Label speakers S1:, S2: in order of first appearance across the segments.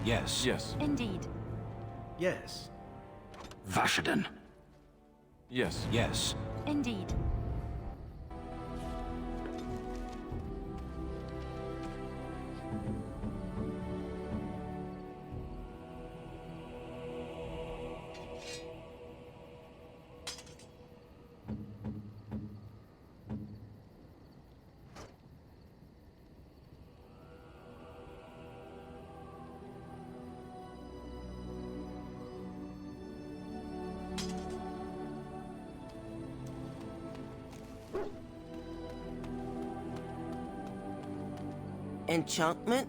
S1: Yes.
S2: Yes.
S3: Indeed.
S4: Yes.
S1: Vashaden.
S2: Yes.
S1: Yes.
S3: Indeed.
S5: Enchantment?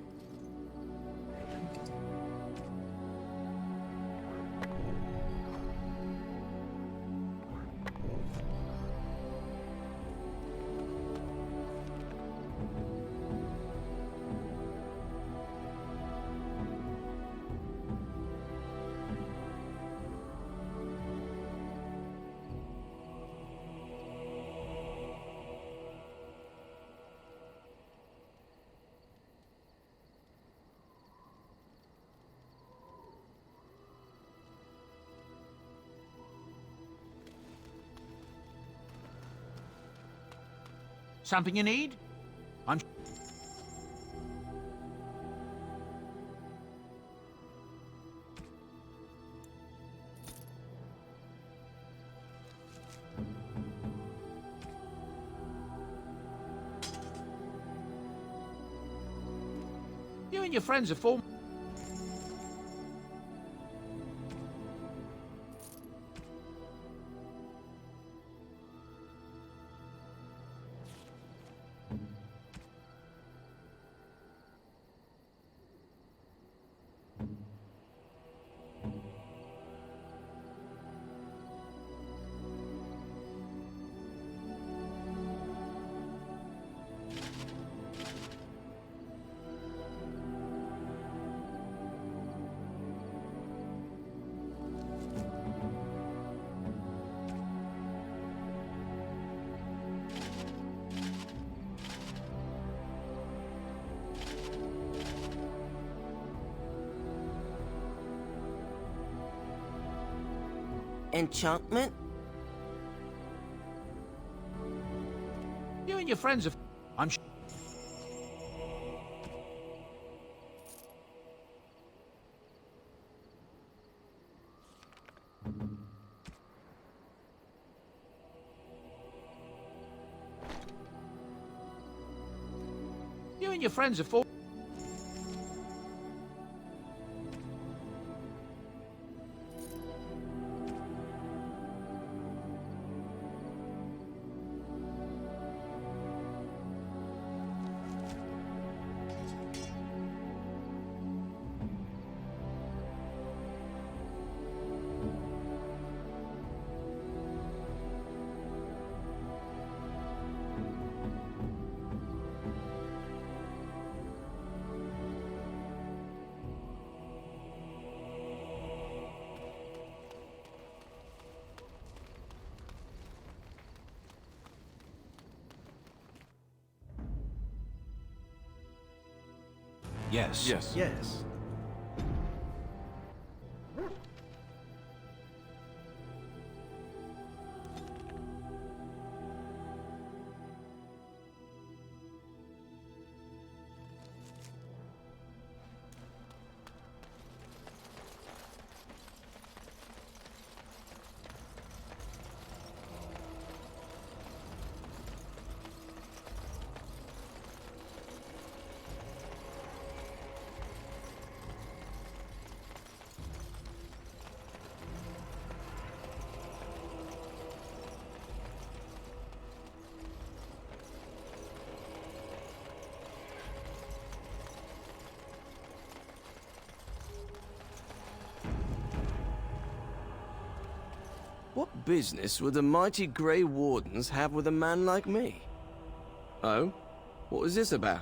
S1: Something you need? I'm... You and your friends are form...
S5: Enchantment?
S1: You and your friends are... I'm... You and your friends are form... Yes.
S2: Yes.
S4: Yes.
S6: What business would the mighty Grey Wardens have with a man like me? Oh? What was this about?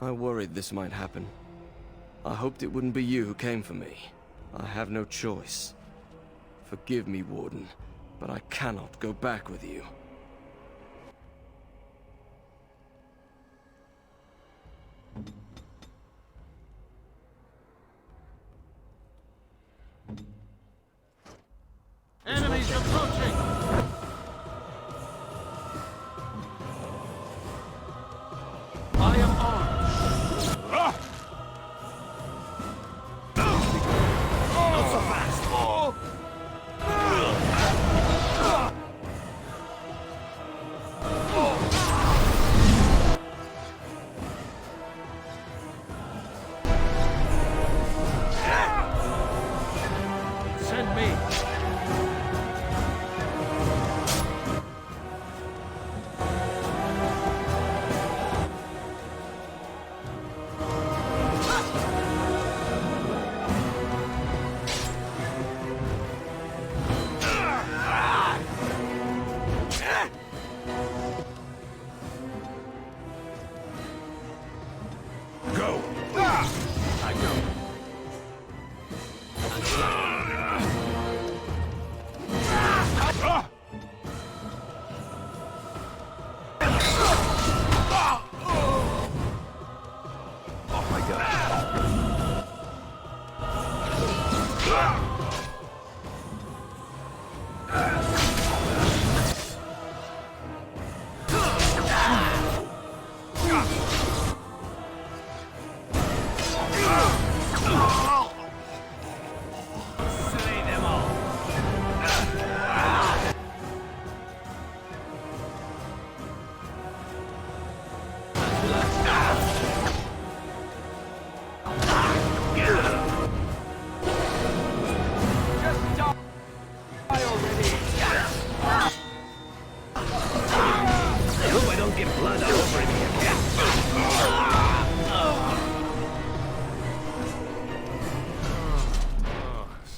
S6: I worried this might happen. I hoped it wouldn't be you who came for me. I have no choice. Forgive me, Warden, but I cannot go back with you.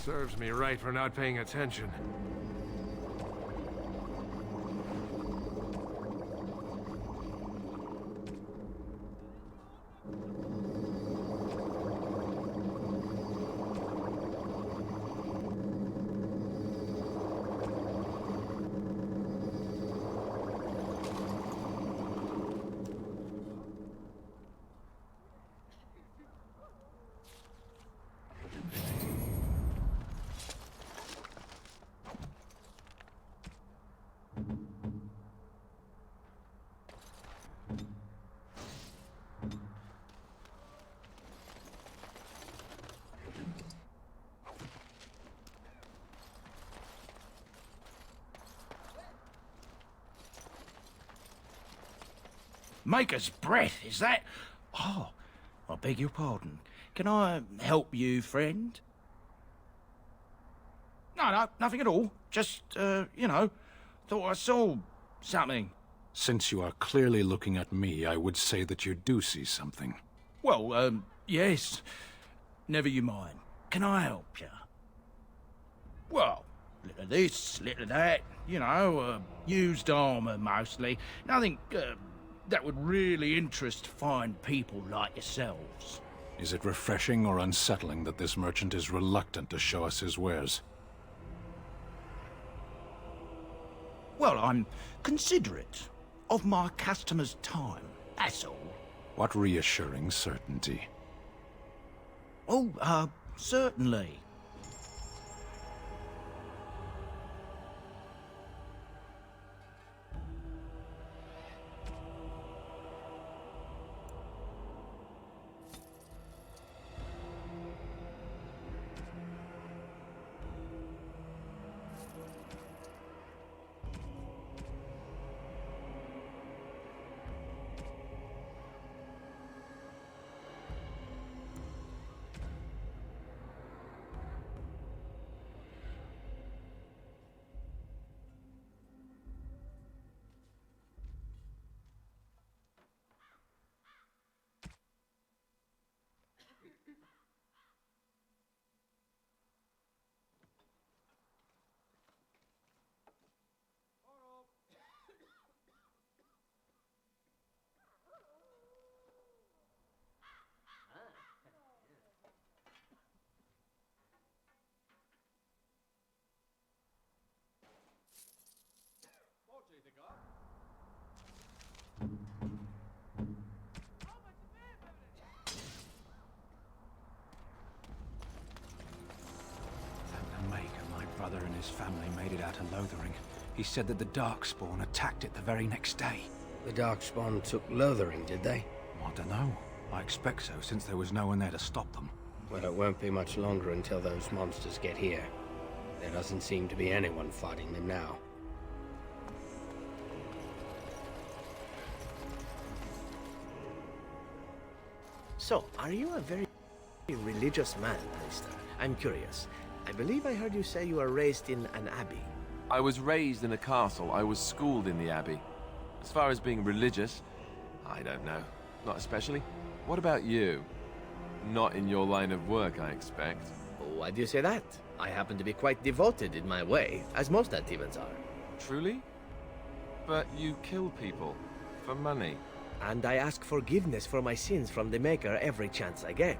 S3: Serves me right for not paying attention.
S1: Maker's breath, is that? Oh, I beg your pardon. Can I help you, friend? No, nothing at all. Just, you know, thought I saw something.
S4: Since you are clearly looking at me, I would say that you do see something.
S1: Well, yes. Never you mind. Can I help you? Well, little of this, little of that. You know, used armor mostly. Nothing, that would really interest fine people like yourselves.
S4: Is it refreshing or unsettling that this merchant is reluctant to show us his wares?
S1: Well, I'm considerate of my customers' time, that's all.
S4: What reassuring certainty.
S1: Oh, certainly.
S7: The Maker, my brother and his family made it out of Lothering. He said that the Darkspawn attacked it the very next day.
S8: The Darkspawn took Lothering, did they?
S7: I don't know. I expect so, since there was no one there to stop them.
S8: Well, it won't be much longer until those monsters get here. There doesn't seem to be anyone fighting them now.
S9: So, are you a very religious man, Alistair? I'm curious. I believe I heard you say you were raised in an abbey.
S2: I was raised in a castle. I was schooled in the abbey. As far as being religious, I don't know. Not especially. What about you? Not in your line of work, I expect.
S9: Why do you say that? I happen to be quite devoted in my way, as most Antivans are.
S2: Truly? But you kill people. For money.
S9: And I ask forgiveness for my sins from the Maker every chance I get.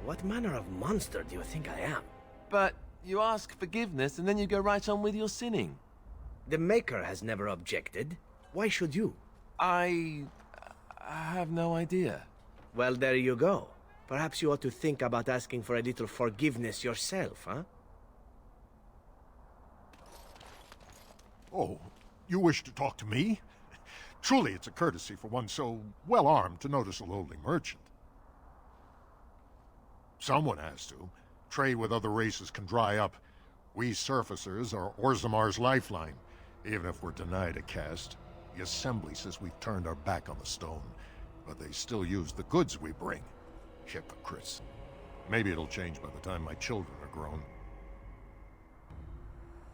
S9: What manner of monster do you think I am?
S2: But you ask forgiveness and then you go right on with your sinning.
S9: The Maker has never objected. Why should you?
S2: I have no idea.
S9: Well, there you go. Perhaps you ought to think about asking for a little forgiveness yourself, huh?
S10: Oh, you wish to talk to me? Truly, it's a courtesy for one so well-armed to notice a lowly merchant. Someone has to. Trade with other races can dry up. We surfacers are Orzamar's lifeline, even if we're denied a caste. The Assembly says we've turned our back on the stone. but they still use the goods we bring. Hypocrites. Maybe it'll change by the time my children are grown.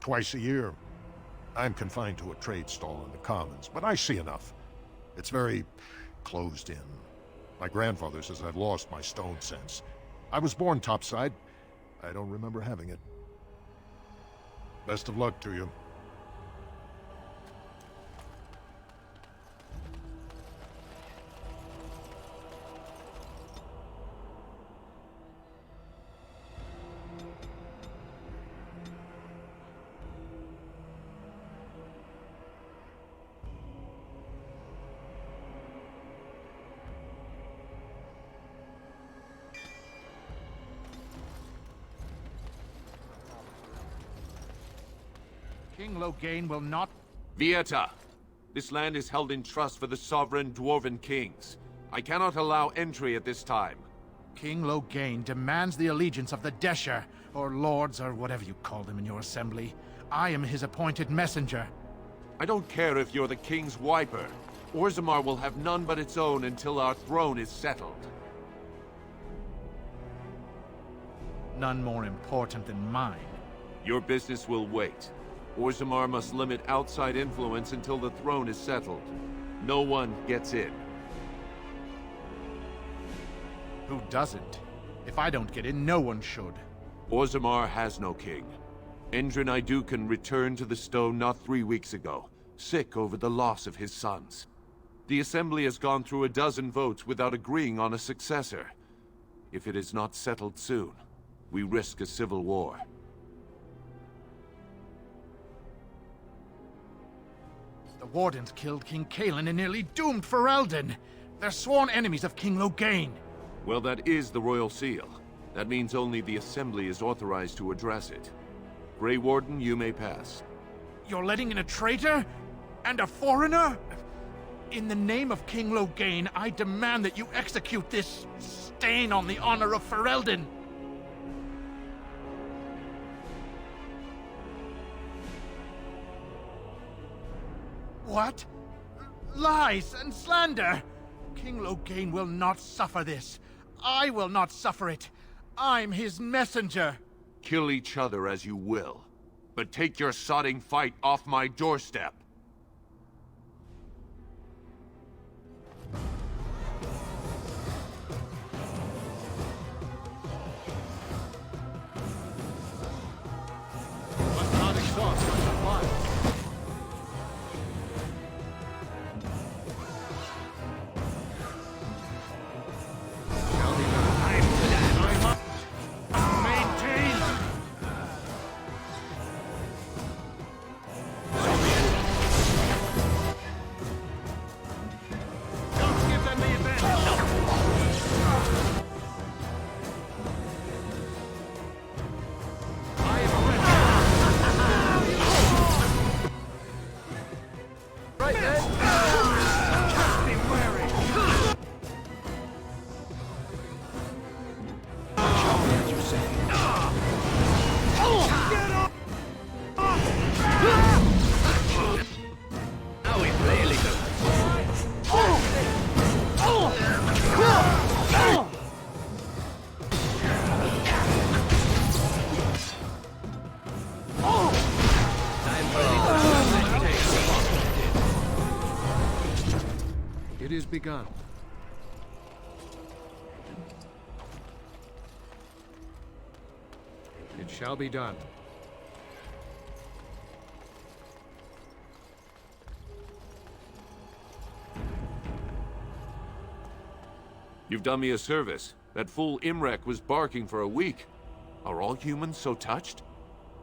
S10: Twice a year, I'm confined to a trade stall in the Commons, but I see enough. It's very closed in. My grandfather says I've lost my stone sense. I was born topside. I don't remember having it. Best of luck to you.
S1: King Loghain will not...
S11: Vieta! This land is held in trust for the sovereign Dwarven kings. I cannot allow entry at this time.
S1: King Loghain demands the allegiance of the Desher, or lords, or whatever you call them in your assembly. I am his appointed messenger.
S11: I don't care if you're the king's wiper. Orzammar will have none but its own until our throne is settled.
S1: None more important than mine.
S11: Your business will wait. Orzammar must limit outside influence until the throne is settled. No one gets in.
S1: Who doesn't? If I don't get in, no one should.
S11: Orzammar has no king. Endrin Idukan returned to the stone not 3 weeks ago, sick over the loss of his sons. The Assembly has gone through a dozen votes without agreeing on a successor. If it is not settled soon, we risk a civil war.
S1: The Wardens killed King Cailan and nearly doomed Ferelden. They're sworn enemies of King Loghain.
S11: Well, that is the Royal Seal. That means only the Assembly is authorized to address it. Grey Warden, you may pass.
S1: You're letting in a traitor? And a foreigner? In the name of King Loghain, I demand that you execute this stain on the honor of Ferelden. What? Lies and slander! King Loghain will not suffer this. I will not suffer it. I'm his messenger.
S11: Kill each other as you will, but take your sodding fight off my doorstep.
S3: Must not exhaust our supplies. Shall be done.
S1: Maintain! Don't give them the advantage! I am ready!
S6: Right then.
S1: Just be wary!
S6: Now we really go.
S3: It is begun. It shall be done.
S11: You've done me a service. That fool Imrek was barking for a week. Are all humans so touched?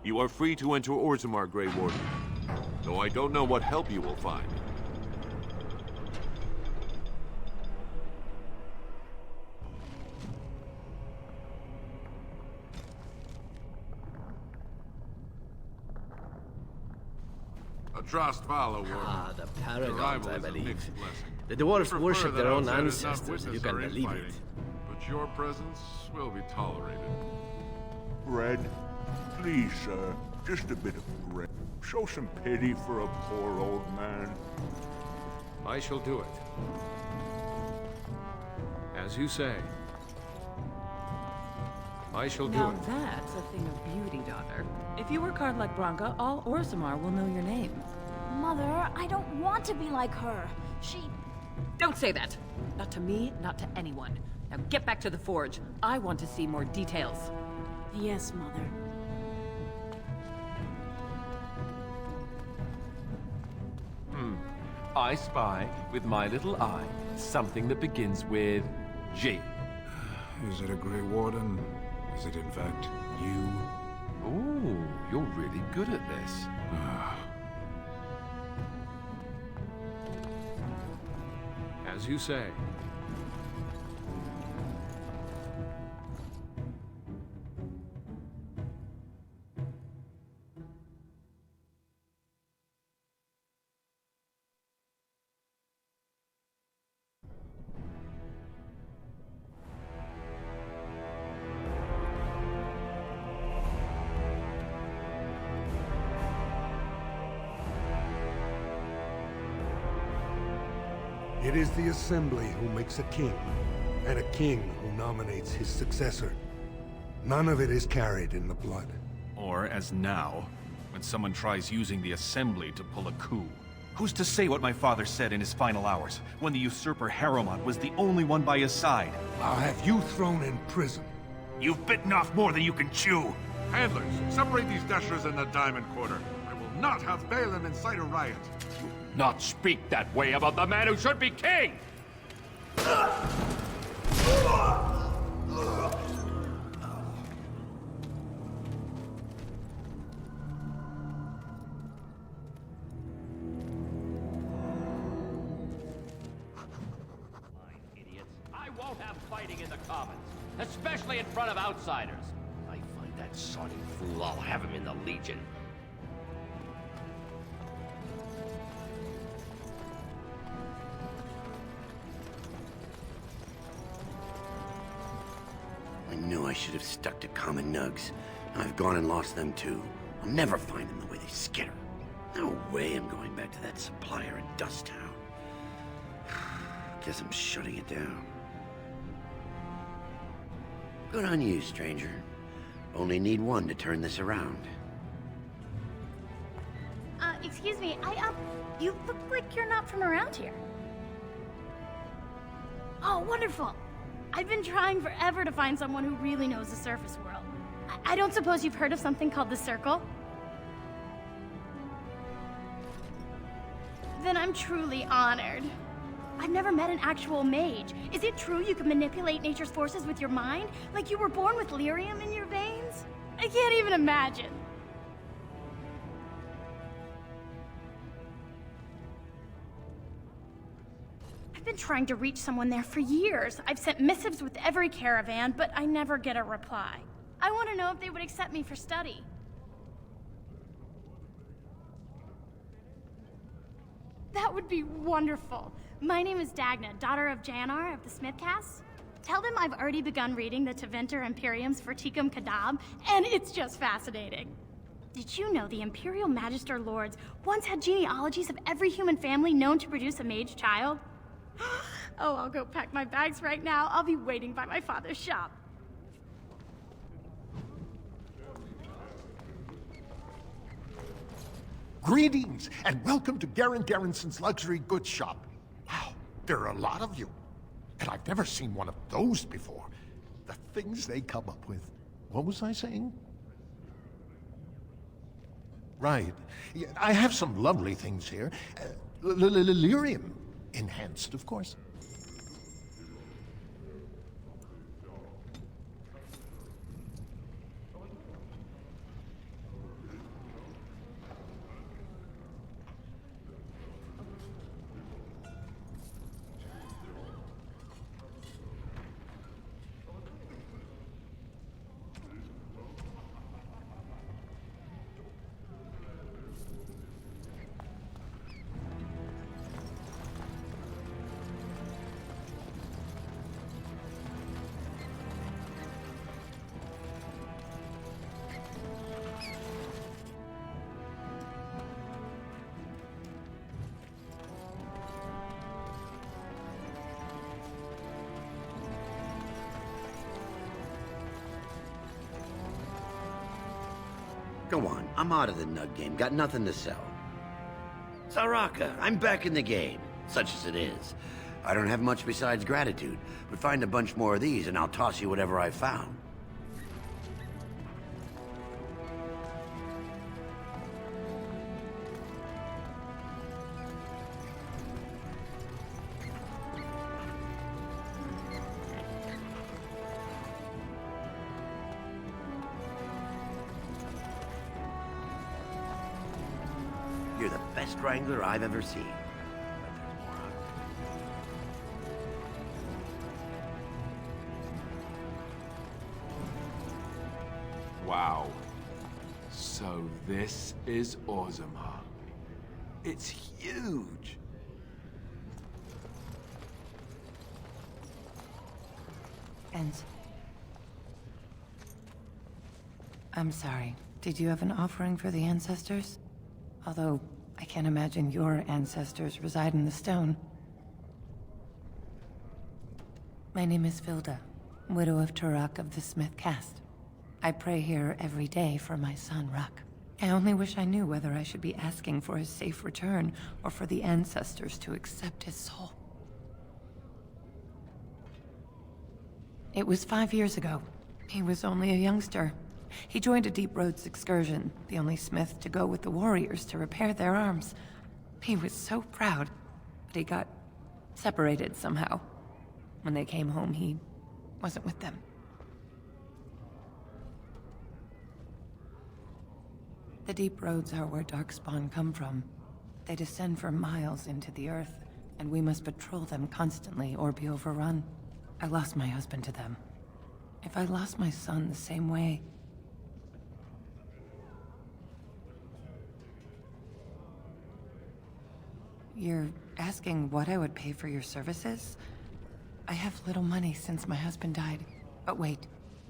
S11: You are free to enter Orzammar, Grey Warden. Though I don't know what help you will find.
S3: A trust follow, Warden.
S9: Ah, the Paragons,
S3: Arrival
S9: I
S3: is a
S9: believe.
S3: mixed blessing.
S9: The dwarves
S3: Prefer
S9: worship
S3: that
S9: their own
S3: outside is not
S9: ancestors,
S3: witness
S9: you can
S3: our
S9: believe
S3: infighting,
S9: it.
S3: But your presence will be tolerated.
S12: Bread? Please, sir. Just a bit of bread. Show some pity for a poor old man.
S3: I shall do it. As you say. I shall do
S13: Now
S3: it.
S13: that's a thing of beauty, daughter. If you work hard like Branka, all Orzammar will know your name.
S14: Mother, I don't want to be like her. She...
S13: Don't say that! Not to me, not to anyone. Now get back to the forge. I want to see more details.
S14: Yes, Mother.
S2: I spy, with my little eye, something that begins with G.
S4: Is it a Grey Warden? Is it in fact you?
S2: Ooh, you're really good at this.
S3: As you say.
S15: It is the Assembly who makes a king, and a king who nominates his successor. None of it is carried in the blood.
S16: Or, as now, when someone tries using the Assembly to pull a coup. Who's to say what my father said in his final hours, when the usurper Harrowmont was the only one by his side?
S15: I'll have you thrown in prison.
S16: You've bitten off more than you can chew!
S3: Handlers, separate these dashers in the Diamond Quarter. I will not have Balin incite a riot.
S17: Not speak that way about the man who should be king!
S18: Idiots. I won't have fighting in the Commons, especially in front of outsiders. I find that soddy fool, I'll have him in the Legion.
S19: I knew I should have stuck to common nugs. I've gone and lost them too. I'll never find them the way they skitter. No way I'm going back to that supplier in Dust Town. Guess I'm shutting it down. Good on you, stranger. Only need one to turn this around.
S14: Excuse me, you look like you're not from around here. Oh, wonderful. I've been trying forever to find someone who really knows the surface world. I don't suppose you've heard of something called the Circle? Then I'm truly honored. I've never met an actual mage. Is it true you can manipulate nature's forces with your mind? Like you were born with lyrium in your veins? I can't even imagine. I've been trying to reach someone there for years. I've sent missives with every caravan, but I never get a reply. I want to know if they would accept me for study. That would be wonderful. My name is Dagna, daughter of Janar of the Smithcast. Tell them I've already begun reading the Tevinter Imperium's Verticum Kadab, and it's just fascinating. Did you know the Imperial Magister Lords once had genealogies of every human family known to produce a mage child? Oh, I'll go pack my bags right now. I'll be waiting by my father's shop.
S10: Greetings, and welcome to Garen Garrison's luxury goods shop. Wow, there are a lot of you. And I've never seen one of those before. The things they come up with. What was I saying? Right. Yeah, I have some lovely things here. Lyrium enhanced, of course.
S19: Go on, I'm out of the nug game, got nothing to sell. Saraka, I'm back in the game, such as it is. I don't have much besides gratitude, but find a bunch more of these and I'll toss you whatever I found. You're the best wrangler I've ever seen.
S2: Wow. So this is Orzammar. It's huge.
S20: And... I'm sorry. Did you have an offering for the ancestors? Although, I can't imagine your ancestors reside in the stone. My name is Vilda, widow of Turok of the Smith caste. I pray here every day for my son, Ruck. I only wish I knew whether I should be asking for his safe return, or for the ancestors to accept his soul. It was 5 years ago. He was only a youngster. He joined a Deep Roads excursion, the only smith to go with the warriors to repair their arms. He was so proud, but he got separated somehow. When they came home, he wasn't with them. The Deep Roads are where Darkspawn come from. They descend for miles into the earth, and we must patrol them constantly or be overrun. I lost my husband to them. If I lost my son the same way... You're asking what I would pay for your services? I have little money since my husband died. But wait,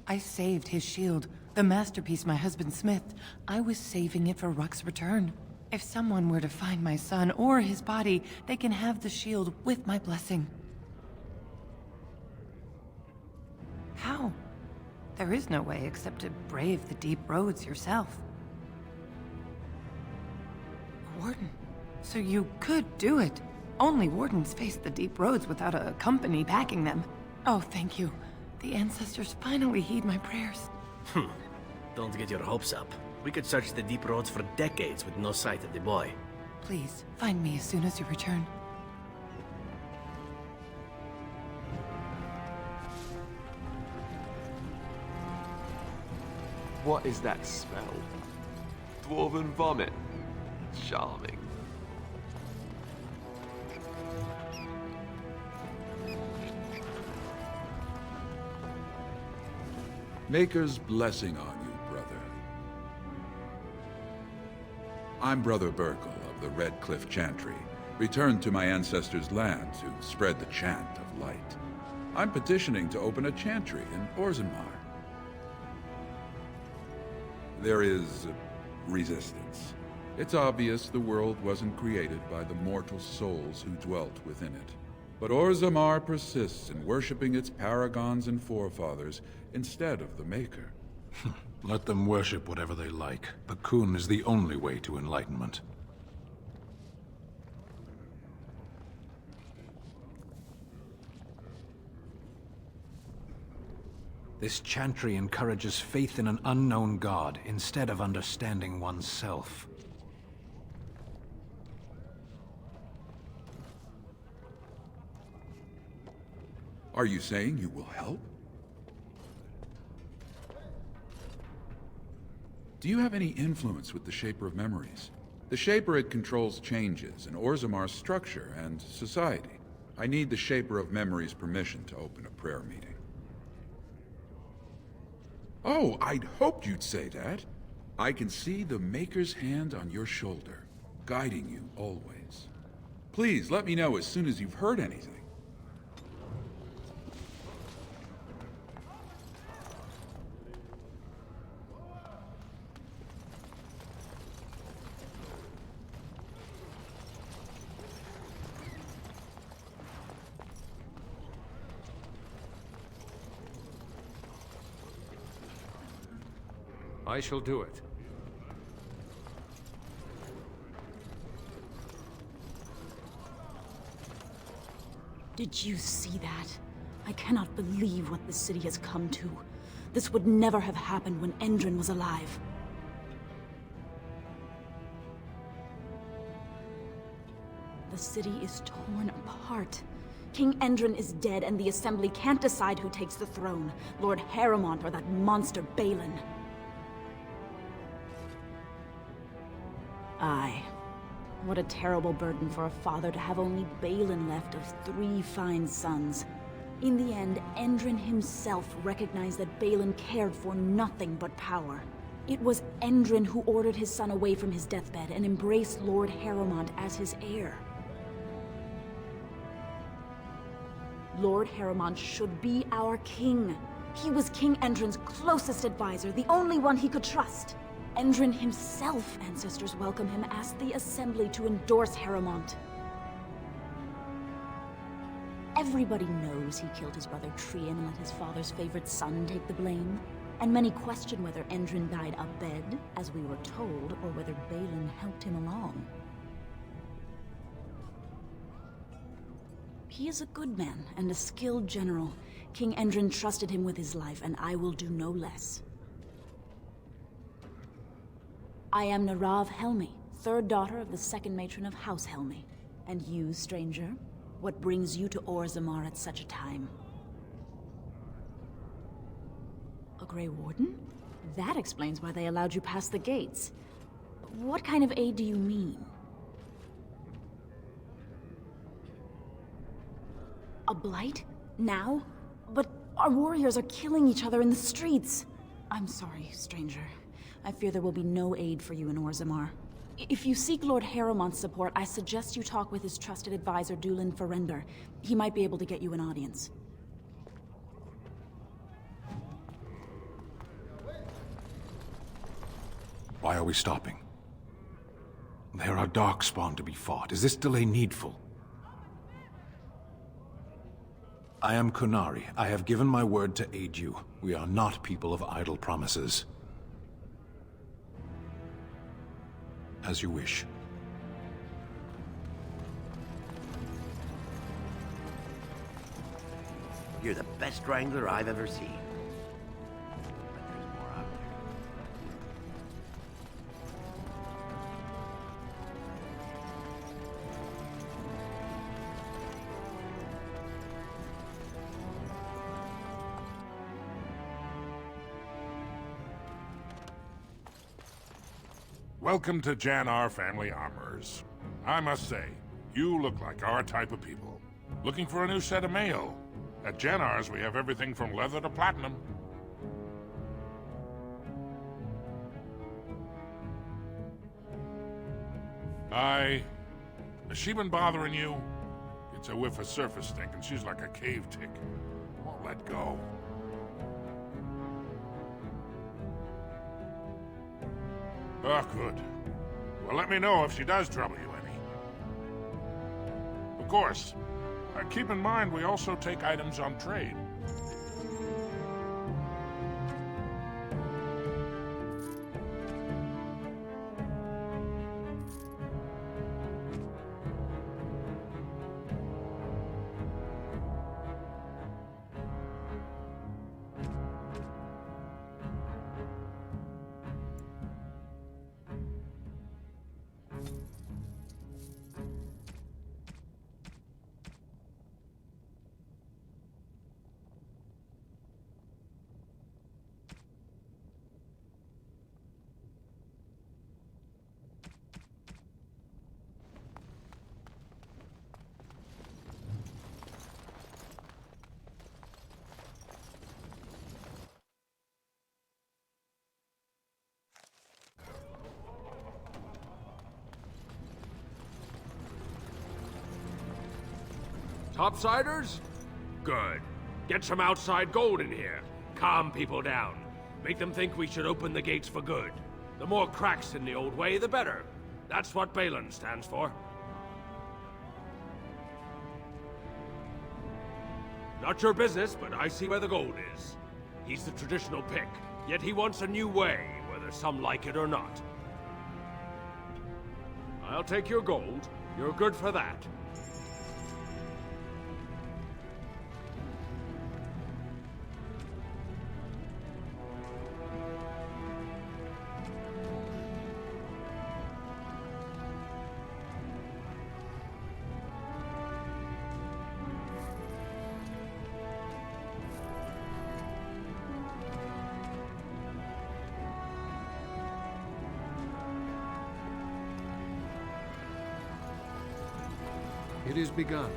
S20: I saved his shield, the masterpiece my husband smithed. I was saving it for Ruck's return. If someone were to find my son or his body, they can have the shield with my blessing. How? There is no way except to brave the Deep Roads yourself. Warden. So you could do it. Only wardens face the Deep Roads without a company backing them. Oh, thank you. The ancestors finally heed my prayers.
S9: Don't get your hopes up. We could search the Deep Roads for decades with no sight of the boy.
S20: Please, find me as soon as you return.
S2: What is that smell? Dwarven vomit. Charming.
S21: Maker's blessing on you, brother. I'm Brother Burkle of the Red Cliff Chantry, returned to my ancestors' land to spread the chant of light. I'm petitioning to open a chantry in Orzammar. There is resistance. It's obvious the world wasn't created by the mortal souls who dwelt within it. But Orzammar persists in worshipping its paragons and forefathers instead of the Maker.
S4: Let them worship whatever they like. The Kun is the only way to enlightenment.
S7: This chantry encourages faith in an unknown god instead of understanding oneself.
S21: Are you saying you will help? Do you have any influence with the Shaper of Memories? The Shaper, it controls changes in Orzammar's structure and society. I need the Shaper of Memories' permission to open a prayer meeting. Oh, I'd hoped you'd say that. I can see the Maker's hand on your shoulder, guiding you always. Please let me know as soon as you've heard anything.
S17: I shall do it.
S5: Did you see that? I cannot believe what this city has come to. This would never have happened when Endrin was alive. The city is torn apart. King Endrin is dead, and the Assembly can't decide who takes the throne, Lord Harrowmont or that monster Balin. Aye. What a terrible burden for a father to have only Balin left of 3 fine sons. In the end, Endrin himself recognized that Balin cared for nothing but power. It was Endrin who ordered his son away from his deathbed and embraced Lord Harrowmont as his heir. Lord Harrowmont should be our king. He was King Endrin's closest advisor, the only one he could trust. Endrin himself, ancestors welcome him, asked the Assembly to endorse Harrowmont. Everybody knows he killed his brother Trian and let his father's favorite son take the blame. And many question whether Endrin died abed, as we were told, or whether Balin helped him along. He is a good man and a skilled general. King Endrin trusted him with his life, and I will do no less. I am Narav Helmi, 3rd daughter of the 2nd matron of House Helmi. And you, stranger, what brings you to Orzammar at such a time? A Grey Warden? That explains why they allowed you past the gates. What kind of aid do you mean? A blight? Now? But our warriors are killing each other in the streets. I'm sorry, stranger. I fear there will be no aid for you in Orzammar. If you seek Lord Harrowmont's support, I suggest you talk with his trusted advisor, Dulin Ferender. He might be able to get you an audience.
S4: Why are we stopping? There are Darkspawn to be fought. Is this delay needful? I am Kunari. I have given my word to aid you. We are not people of idle promises. As you wish.
S19: You're the best wrangler I've ever seen. But there's more out there.
S3: Welcome to Jannar Family Armorers. I must say, you look like our type of people. Looking for a new set of mail? At Jannar's, we have everything from leather to platinum. Has she been bothering you? It's a whiff of surface stink, and she's like a cave tick. Won't let go. Oh, good. Well, let me know if she does trouble you any. Of course, keep in mind we also take items on trade.
S17: Topsiders? Good. Get some outside gold in here. Calm people down. Make them think we should open the gates for good. The more cracks in the old way, the better. That's what Balin stands for. Not your business, but I see where the gold is. He's the traditional pick, yet he wants a new way, whether some like it or not. I'll take your gold. You're good for that.
S15: It is begun.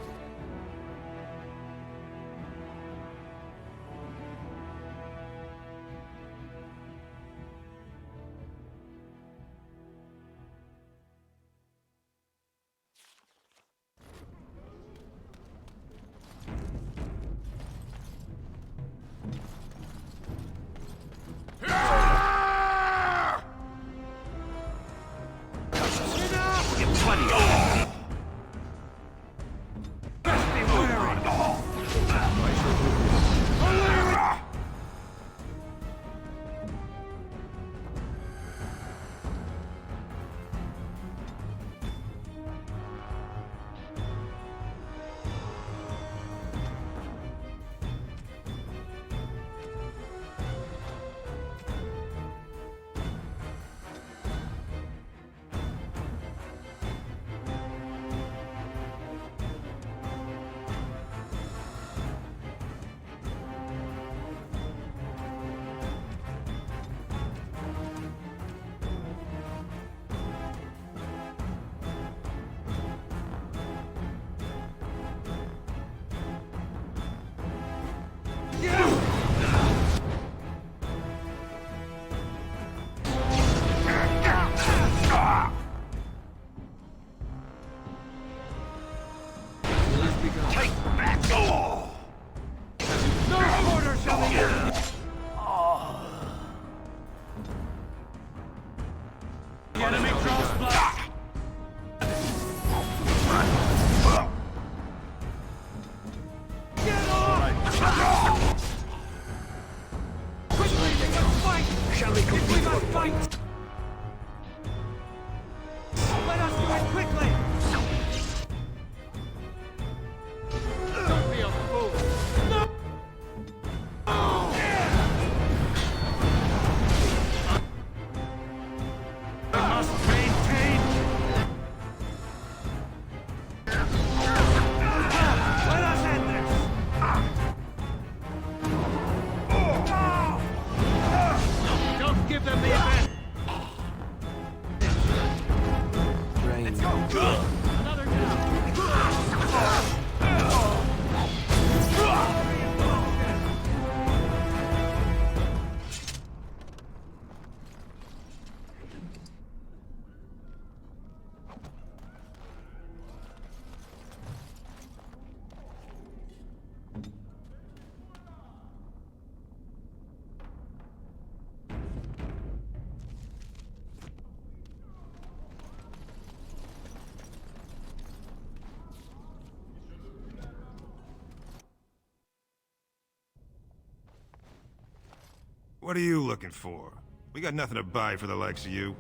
S8: What are you looking for? We got nothing to buy for the likes of you.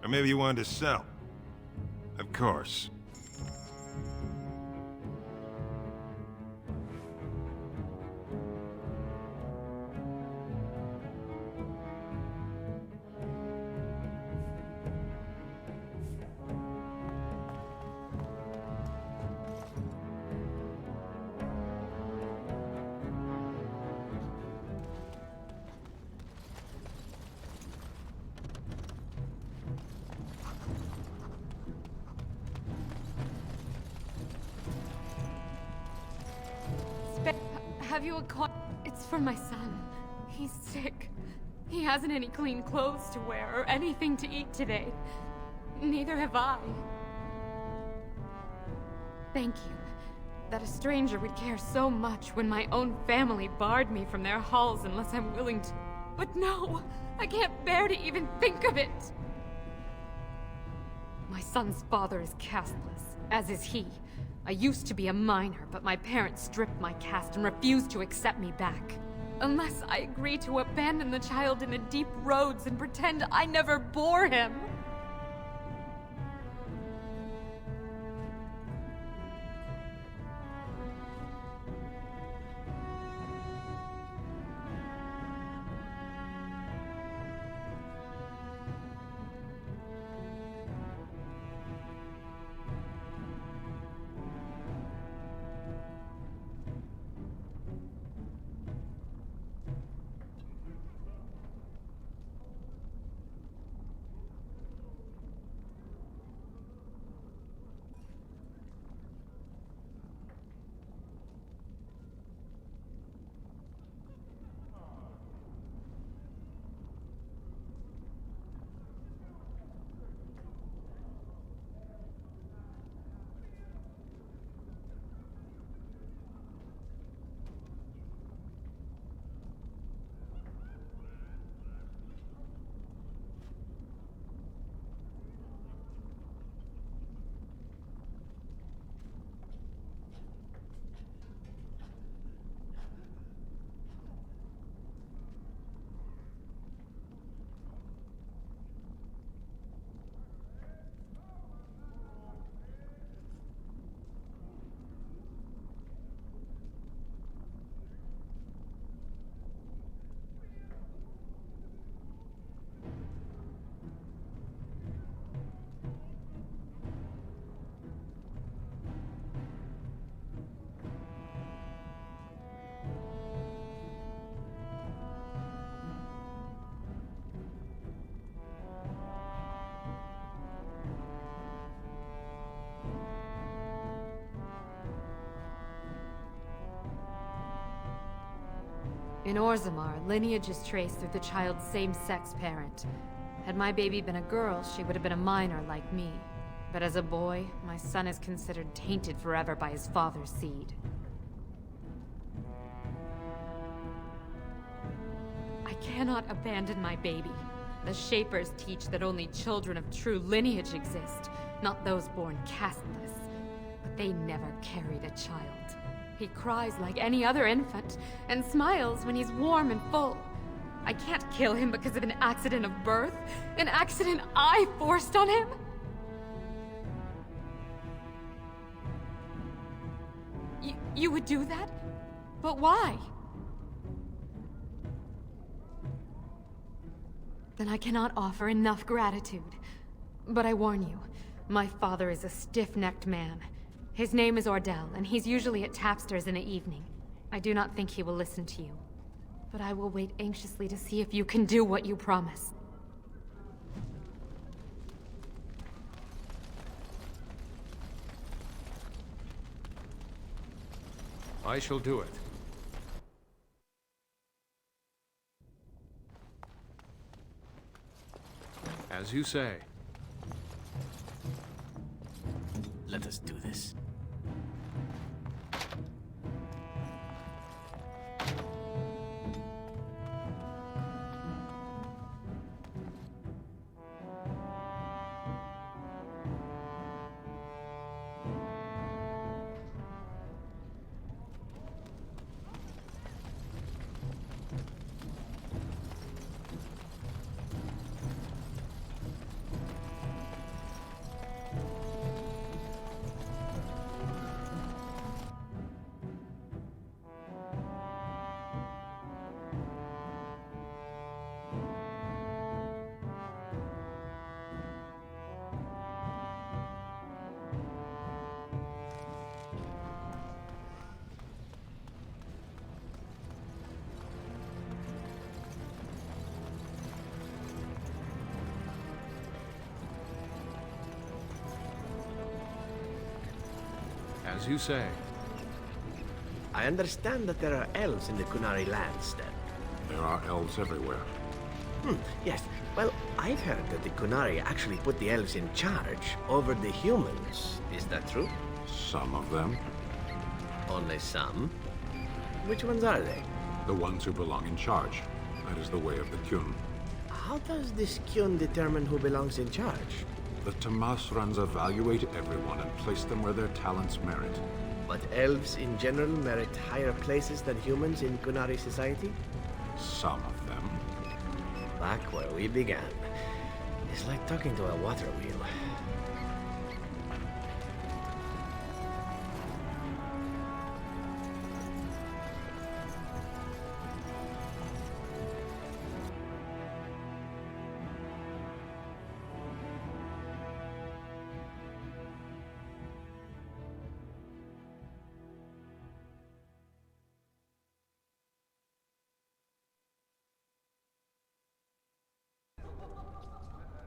S8: Or maybe you wanted to sell. Of course.
S22: Have you a call? It's for my son. He's sick. He hasn't any clean clothes to wear or anything to eat today. Neither have I. Thank you. That a stranger would care so much when my own family barred me from their halls unless I'm willing to. But no! I can't bear to even think of it! My son's father is casteless, as is he. I used to be a minor, but my parents stripped my caste and refused to accept me back. Unless I agree to abandon the child in the deep roads and pretend I never bore him. In Orzammar, lineage is traced through the child's same-sex parent. Had my baby been a girl, she would have been a minor like me. But as a boy, my son is considered tainted forever by his father's seed. I cannot abandon my baby. The Shapers teach that only children of true lineage exist, not those born casteless. But they never carried a child. He cries like any other infant, and smiles when he's warm and full. I can't kill him because of an accident of birth, an accident I forced on him. You would do that? But why? Then I cannot offer enough gratitude. But I warn you, my father is a stiff-necked man. His name is Ordell, and he's usually at Tapster's in the evening. I do not think he will listen to you. But I will wait anxiously to see if you can do what you promise.
S17: I shall do it. As you say.
S18: Let us do this.
S17: As you say.
S9: I understand that there are elves in the Kunari lands, then.
S10: There are elves everywhere.
S9: Yes. Well, I've heard that the Kunari actually put the elves in charge over the humans. Is that true?
S10: Some of them.
S9: Only some? Which ones are they?
S10: The ones who belong in charge. That is the way of the Kyun.
S9: How does this Kyun determine who belongs in charge?
S10: The Tamasrans evaluate everyone and place them where their talents merit.
S9: But elves in general merit higher places than humans in Kunari society?
S10: Some of them.
S9: Back where we began. It's like talking to a water wheel.